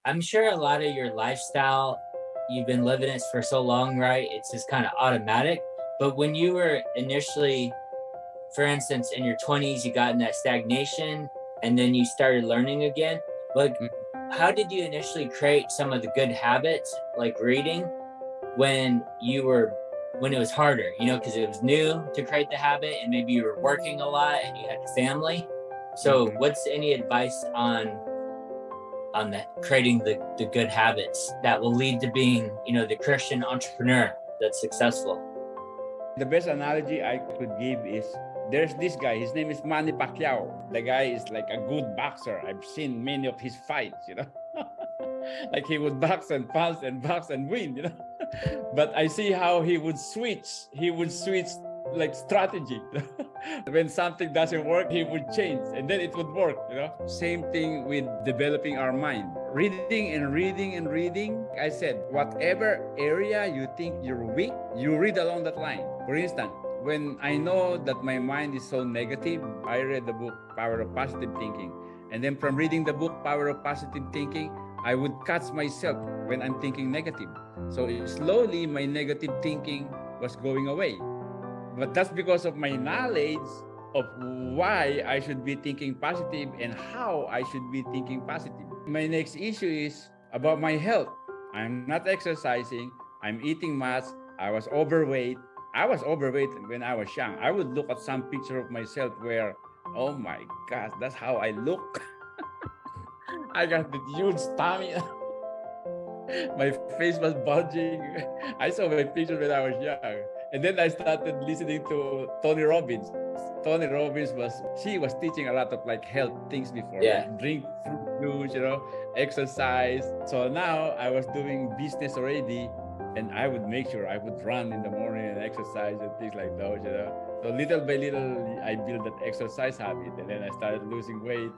I'm sure a lot of your lifestyle, you've been living it for so long, right? It's just kind of automatic. But when you were initially, for instance, in your 20s, you got in that stagnation and then you started learning again. Like, how did you initially create some of the good habits, like reading, when you were when it was harder, because it was new to create the habit and maybe you were working a lot and you had a family. So Mhm. what's any advice on that creating the good habits that will lead to being, the Christian entrepreneur that's successful? The best analogy I could give is there's this guy, his name is Manny Pacquiao. The guy is like a good boxer. I've seen many of his fights. Like he would box and box and win. But I see how he would switch like strategy. When something doesn't work, he would change and then it would work. Same thing with developing our mind. Reading and reading and reading. I said, whatever area you think you're weak, you read along that line. For instance, when I know that my mind is so negative, I read the book Power of Positive Thinking. And then from reading the book Power of Positive Thinking, I would catch myself when I'm thinking negative. So slowly my negative thinking was going away. But that's because of my knowledge of why I should be thinking positive and how I should be thinking positive. My next issue is about my health. I'm not exercising, I'm eating much, I was overweight. I was overweight when I was young. I would look at some picture of myself where, oh my gosh, that's how I look. I got the huge tummy. My face was bulging. I saw my pictures when I was young. And then I started listening to Tony Robbins. Tony Robbins she was teaching a lot of like health things before, like Yeah. drink fruit juice, exercise. So now I was doing business already and I would make sure I would run in the morning and exercise and things like those. So little by little, I built that exercise habit and then I started losing weight.